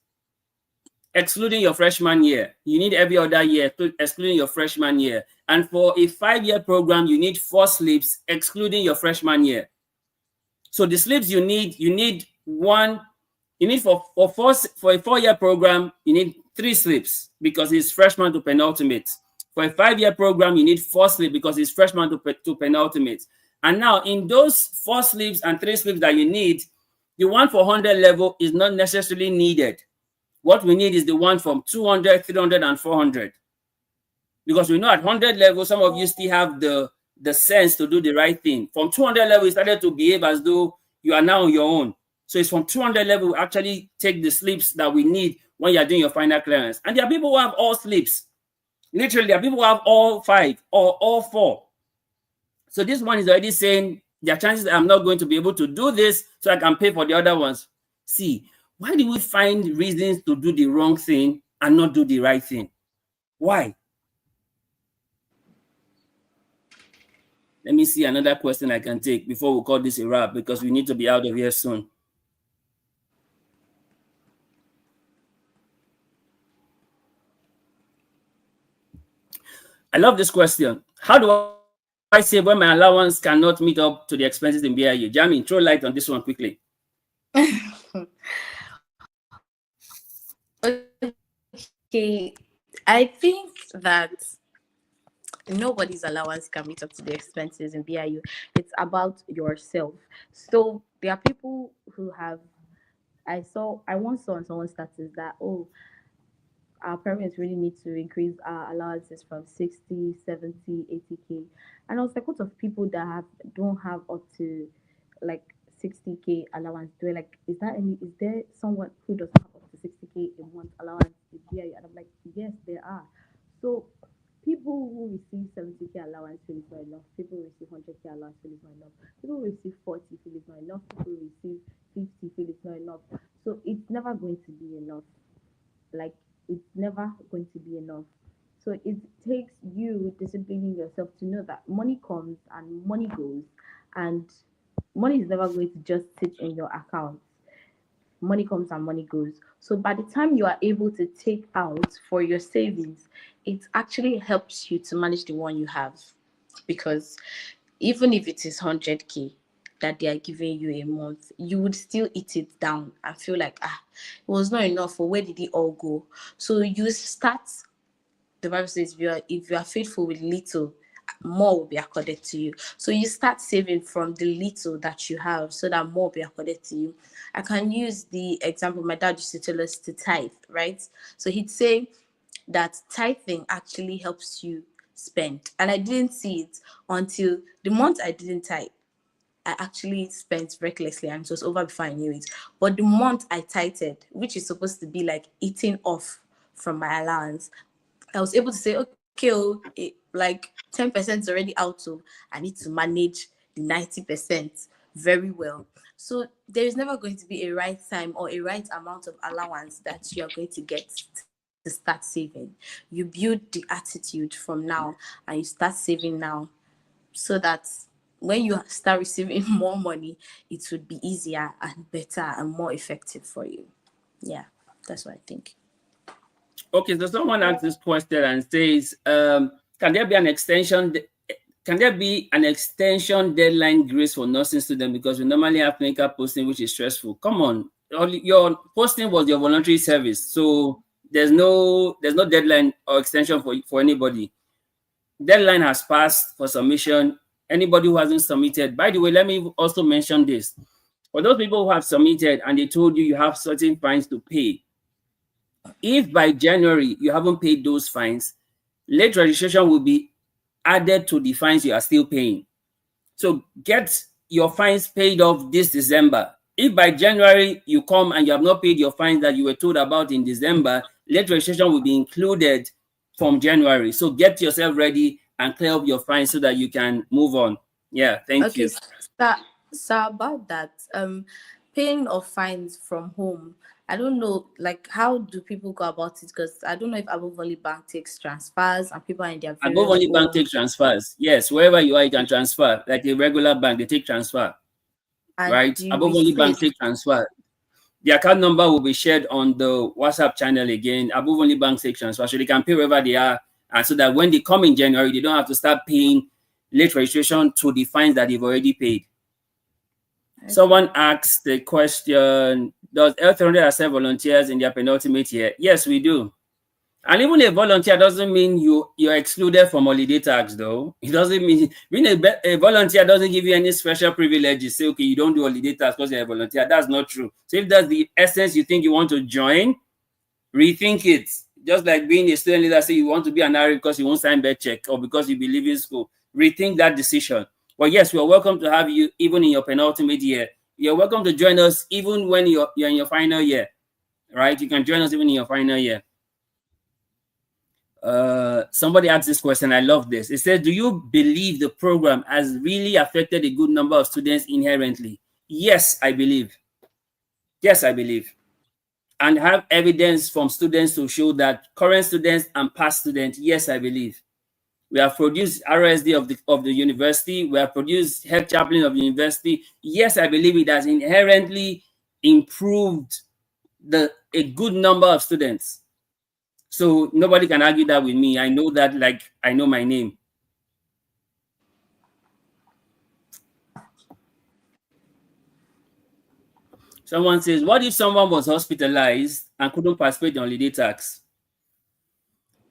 excluding your freshman year. You need every other year, excluding your freshman year. And for a 5-year program, you need 4 slips, excluding your freshman year. So the slips you need one. You need for a 4-year program, you need 3 slips because it's freshman to penultimate. For a 5-year program, you need 4 slips because it's freshman to penultimate. And now in those 4 slips and 3 slips that you need, the one for 100 level is not necessarily needed. What we need is the one from 200, 300, and 400. Because we know at 100 level, some of you still have the sense to do the right thing. From 200 level, you started to behave as though you are now on your own. So it's from 200 level, we actually take the slips that we need when you're doing your final clearance. And there are people who have all slips. Literally, there are people who have all 5 or all 4. So this one is already saying there are chances that I'm not going to be able to do this, so I can pay for the other ones. See, why do we find reasons to do the wrong thing and not do the right thing? Why? Let me see another question I can take before we call this a wrap, because we need to be out of here soon. I love this question. How do I save when my allowance cannot meet up to the expenses in BIU? Jamin, throw light on this one quickly. Okay, I think that nobody's allowance can meet up to the expenses in BIU. It's about yourself. So there are people who have, I once saw on someone's status that, oh, our parents really need to increase our allowances from 60, 70, 80K. And I was like, what of people that don't have up to like 60K allowance? They're like, is there someone who doesn't have up to 60K a month allowance in BIU? And I'm like, yes, there are. So people who receive 70K allowance feel it's not enough. People who receive 100K allowance feel it's not enough. People who receive 40 feel it's not enough. People who receive 50 feel it's not enough. So it's never going to be enough. Like, it's never going to be enough. So it takes you disciplining yourself to know that money comes and money goes, and money is never going to just sit in your account. Money comes and money goes. So by the time you are able to take out for your savings, it actually helps you to manage the one you have. Because even if it is 100K that they are giving you a month, you would still eat it down and feel like, it was not enough, or where did it all go? So you start, the Bible says, if you are faithful with little, more will be accorded to you. So you start saving from the little that you have so that more will be accorded to you. I can use the example my dad used to tell us to tithe, right? So he'd say that tithing actually helps you spend. And I didn't see it until the month I didn't tithe. I actually spent recklessly, and it was over before I knew it. But the month I tithed, which is supposed to be like eating off from my allowance, I was able to say, okay, like 10% is already out, so I need to manage the 90% very well. So there is never going to be a right time or a right amount of allowance that you are going to get to start saving. You build the attitude from now, and you start saving now, so that when you start receiving more money, it would be easier and better and more effective for you. Yeah, that's what I think. Okay, so someone asked this question and says, can there be an extension? Can there be an extension deadline grace for nursing students? Because we normally have clinical posting, which is stressful. Come on, your posting was your voluntary service, so there's no deadline or extension for anybody. Deadline has passed for submission. Anybody who hasn't submitted, by the way, let me also mention this. For those people who have submitted and they told you have certain fines to pay, if by January you haven't paid those fines, late registration will be added to the fines you are still paying. So get your fines paid off this December. If by January you come and you have not paid your fines that you were told about in December, late registration will be included from January. So get yourself ready and clear up your fines so that you can move on. Yeah, thank you. So about that, paying of fines from home, I don't know, like, how do people go about it? Because I don't know if Above Only Bank takes transfers and people are in their Above Only Bank takes transfers. Yes, wherever you are, you can transfer. Like a regular bank, they take transfer. And right? Above Only Bank take transfer. The account number will be shared on the WhatsApp channel again, above only bank section. So actually they can pay wherever they are. And so that when they come in January, they don't have to start paying late registration to the fines that they've already paid. Okay. Someone asked the question, does L300 accept volunteers in their penultimate year? Yes, we do. And even a volunteer doesn't mean you're excluded from holiday tax, though. It doesn't mean being a volunteer doesn't give you any special privileges. Say, okay, you don't do holiday tax because you're a volunteer. That's not true. So if that's the essence you think you want to join, rethink it. Just like being a student leader, say you want to be an RA because you won't sign bed check or because you believe in school. Rethink that decision. But yes, we're welcome to have you even in your penultimate year. You're welcome to join us even when you're in your final year, right? You can join us even in your final year. Somebody asked this question. I love this. It says, do you believe the program has really affected a good number of students inherently? Yes, I believe. Yes, I believe. And have evidence from students to show that current students and past students, yes, I believe. We have produced RSD of the university. We have produced head chaplain of the university. Yes, I believe it has inherently improved a good number of students. So nobody can argue that with me. I know that like I know my name. Someone says, what if someone was hospitalized and couldn't participate in holiday tax?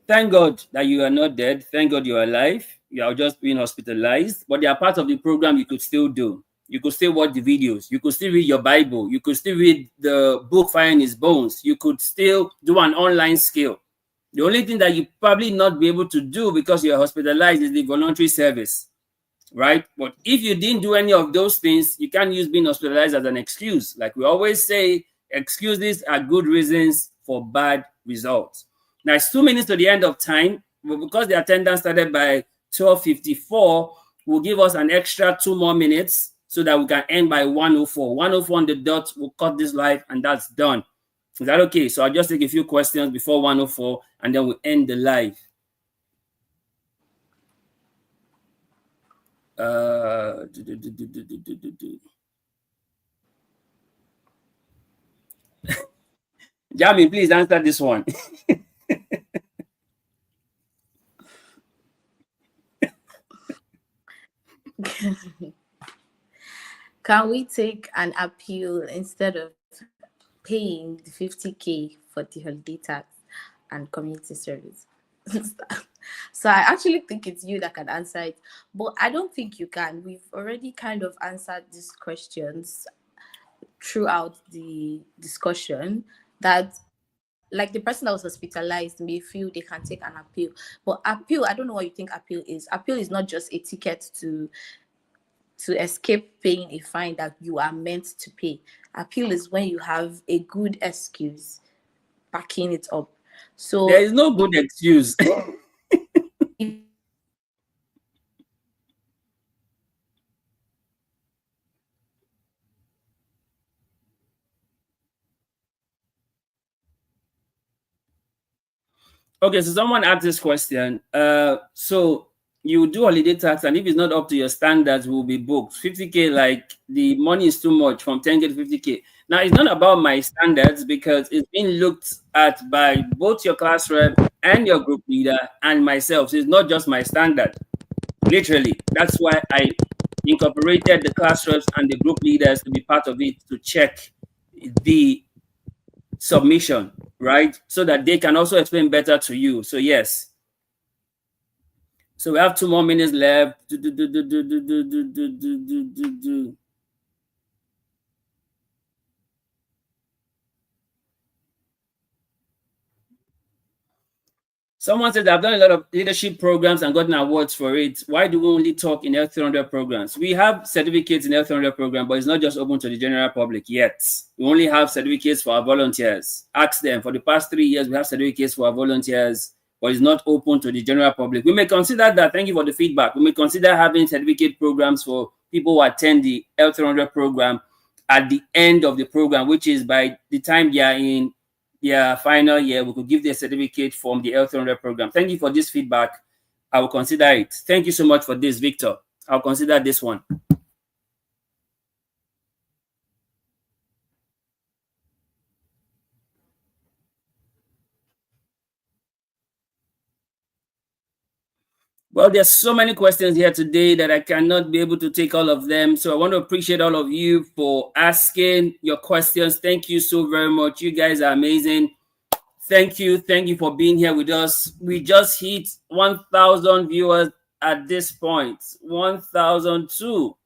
Thank God that you are not dead. Thank God you are alive. You are just being hospitalized, but they are part of the program you could still do. You could still watch the videos. You could still read your Bible. You could still read the book Fire in His Bones. You could still do an online skill. The only thing that you probably not be able to do because you're hospitalized is the voluntary service, right? But if you didn't do any of those things, you can't use being hospitalized as an excuse. Like we always say, excuses are good reasons for bad results. Now it's 2 minutes to the end of time, but because the attendance started by 12:54, will give us an extra 2 more minutes so that we can end by 1:04. 1:04 on the dot, we'll cut this live and that's done. Is that okay? So I'll just take a few questions before 1:04 and then we'll end the live. Jami, please answer this one. Can we take an appeal instead of paying the 50K for the holiday tax and community service? So I actually think it's you that can answer it, but I don't think you can. We've already kind of answered these questions throughout the discussion, that like the person that was hospitalized may feel they can take an appeal. But appeal, I don't know what you think appeal is. Appeal is not just a ticket to escape paying a fine that you are meant to pay. Appeal is when you have a good excuse backing it up. So there is no good excuse. Okay, so someone asked this question. So you do holiday tax, and if it's not up to your standards, will be booked 50K. Like the money is too much, from 10K to 50K. Now it's not about my standards because it's been looked at by both your class rep and your group leader and myself. So it's not just my standard. Literally, that's why I incorporated the class reps and the group leaders to be part of it to check the submission, right? So that they can also explain better to you. So yes. So we have 2 more minutes left. Someone said, I've done a lot of leadership programs and gotten awards for it. Why do we only talk in L300 programs? We have certificates in L300 program, but it's not just open to the general public yet. We only have certificates for our volunteers. Ask them. For the past 3 years, we have certificates for our volunteers, but it's not open to the general public. We may consider that. Thank you for the feedback. We may consider having certificate programs for people who attend the L300 program at the end of the program, which is by the time they are in final year, we could give the certificate from the L300 program. Thank you for this feedback. I will consider it. Thank you so much for this, Victor. I'll consider this one. Well, there's so many questions here today that I cannot be able to take all of them. So I want to appreciate all of you for asking your questions. Thank you so very much. You guys are amazing. Thank you. Thank you for being here with us. We just hit 1,000 viewers at this point. 1,002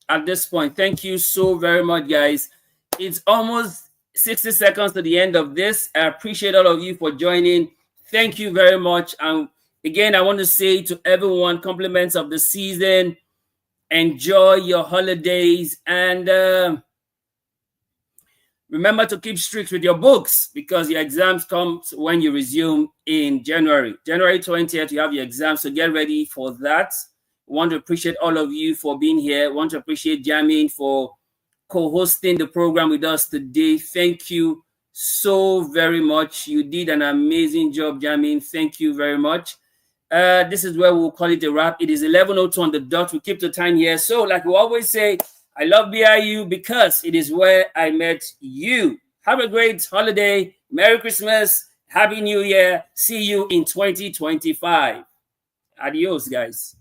at this point. Thank you so very much, guys. It's almost 60 seconds to the end of this. I appreciate all of you for joining. Thank you very much. And again, I want to say to everyone, compliments of the season. Enjoy your holidays, and remember to keep strict with your books, because your exams come when you resume in January. January 20th, you have your exams, so get ready for that. Want to appreciate all of you for being here. Want to appreciate Jamin for co-hosting the program with us today. Thank you so very much. You did an amazing job, Jamin. Thank you very much. This is where we'll call it a wrap. It is 11:02 on the dot. We keep the time here. So, like we always say, I love BIU because it is where I met you. Have a great holiday. Merry Christmas. Happy New Year. See you in 2025. Adios, guys.